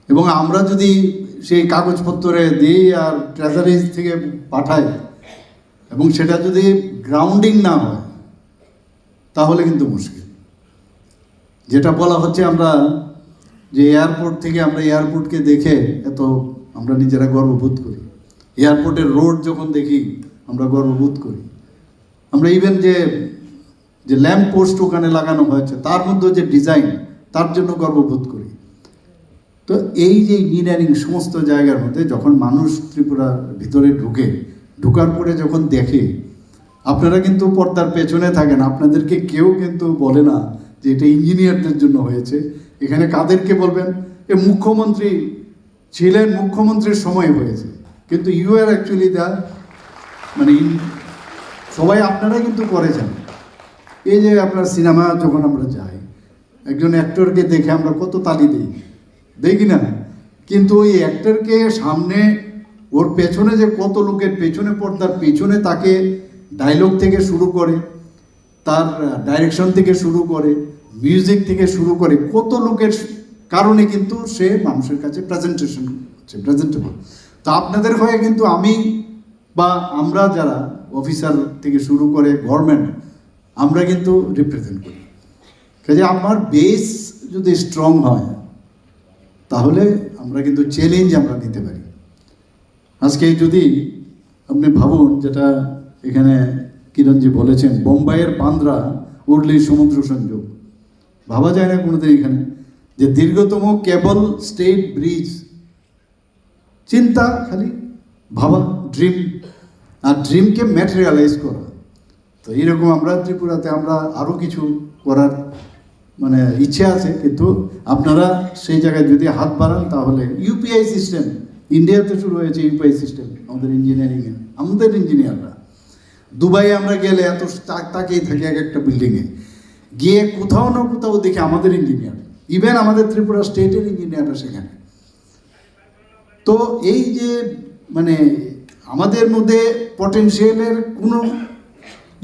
এবং আমরা যদি সেই কাগজপত্রে দিই আর ট্রেজারিজ থেকে পাঠাই এবং সেটা যদি গ্রাউন্ডিং না হয় তাহলে কিন্তু মুশকিল। যেটা বলা হচ্ছে আমরা যে এয়ারপোর্ট থেকে আমরা এয়ারপোর্টকে দেখে এত আমরা নিজেরা গর্ববোধ করি, এয়ারপোর্টের রোড যখন দেখি আমরা গর্ববোধ করি, আমরা ইভেন যে ল্যাম্প পোস্ট ওখানে লাগানো হয়েছে তার মধ্যে যে ডিজাইন তার জন্য গর্ববোধ করি। তো এই যে ইঞ্জিনিয়ারিং সমস্ত জায়গার মধ্যে যখন মানুষ ত্রিপুরার ভিতরে ঢোকার পরে যখন দেখে, আপনারা কিন্তু পর্দার পেছনে থাকেন, আপনাদেরকে কেউ কিন্তু বলে না যে এটা ইঞ্জিনিয়ারদের জন্য হয়েছে। এখানে কাদেরকে বলবেন? এ মুখ্যমন্ত্রী ছিলেন, মুখ্যমন্ত্রীর সময় হয়েছে, কিন্তু ইউ আর অ্যাকচুয়ালি মানে সবাই আপনারা কিন্তু করেছেন। এই যে আপনার সিনেমা যখন আমরা যাই, একজন অ্যাক্টরকে দেখে আমরা কত তালি দিই, দেখি না? কিন্তু ওই অ্যাক্টরকে সামনে ওর পেছনে যে কত লোকের পেছনে, পর্দার পেছনে তাকে ডায়লগ থেকে শুরু করে, তার ডাইরেকশন থেকে শুরু করে, মিউজিক থেকে শুরু করে, কত লোকের কারণে কিন্তু সে মানুষের কাছে প্রেজেন্টেবল। তো আপনাদের হয়ে কিন্তু আমি বা আমরা যারা অফিসার থেকে শুরু করে গভর্নমেন্ট, আমরা কিন্তু রিপ্রেজেন্ট করি। কাজে আমার বেস যদি স্ট্রং হয় তাহলে আমরা কিন্তু চ্যালেঞ্জ আমরা নিতে পারি। আজকে যদি আপনি ভাবুন, যেটা এখানে কিরণজি বলেছেন, বোম্বাইয়ের বান্দ্রা উর্লি সমুদ্র সংযোগ, ভাবা যায় না কোনোদিন এখানে যে দীর্ঘতম কেবল স্টেট ব্রিজ, চিন্তা খালি ভাবা, ড্রিম, আর ড্রিমকে ম্যাটেরিয়ালাইজ করা। তো এইরকম আমরা ত্রিপুরাতে আমরা আরও কিছু করার মানে ইচ্ছে আছে, কিন্তু আপনারা সেই জায়গায় যদি হাত বাড়ান তাহলে ইউপিআই সিস্টেম ইন্ডিয়াতে শুরু হয়েছে, ইউপিআই সিস্টেম আমাদের ইঞ্জিনিয়ারিংয়ে, আমাদের ইঞ্জিনিয়াররা। দুবাইয়ে আমরা গেলে এত তাকিয়ে থাকি এক একটা বিল্ডিংয়ে, গিয়ে কোথাও না কোথাও দেখি আমাদের ইঞ্জিনিয়ার, ইভেন আমাদের ত্রিপুরা স্টেটের ইঞ্জিনিয়াররা সেখানে। তো এই যে মানে আমাদের মধ্যে পটেনশিয়ালের কোনো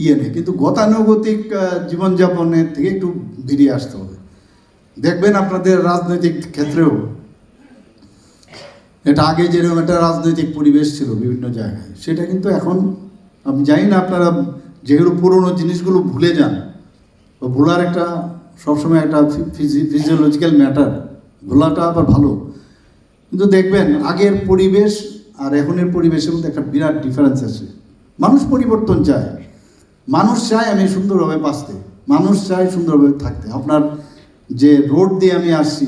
ইয়ে নেই, কিন্তু গতানুগতিক জীবনযাপনের থেকে একটু বেরিয়ে আসতে হবে। দেখবেন আপনাদের রাজনৈতিক ক্ষেত্রেও এটা আগে যেরকম একটা রাজনৈতিক পরিবেশ ছিল বিভিন্ন জায়গায়, সেটা কিন্তু এখন আমি জানি না, আপনারা যেগুলো পুরনো জিনিসগুলো ভুলে যান, ভোলার একটা সবসময় একটা ফিজিওলজিক্যাল ম্যাটার, ভোলাটা আবার ভালো, কিন্তু দেখবেন আগের পরিবেশ আর এখনের পরিবেশের মধ্যে একটা বিরাট ডিফারেন্স আছে। মানুষ পরিবর্তন চায়, মানুষ চায় আমি সুন্দরভাবে বাঁচতে, মানুষ চায় সুন্দরভাবে থাকতে। আপনার যে রোড দিয়ে আমি আসছি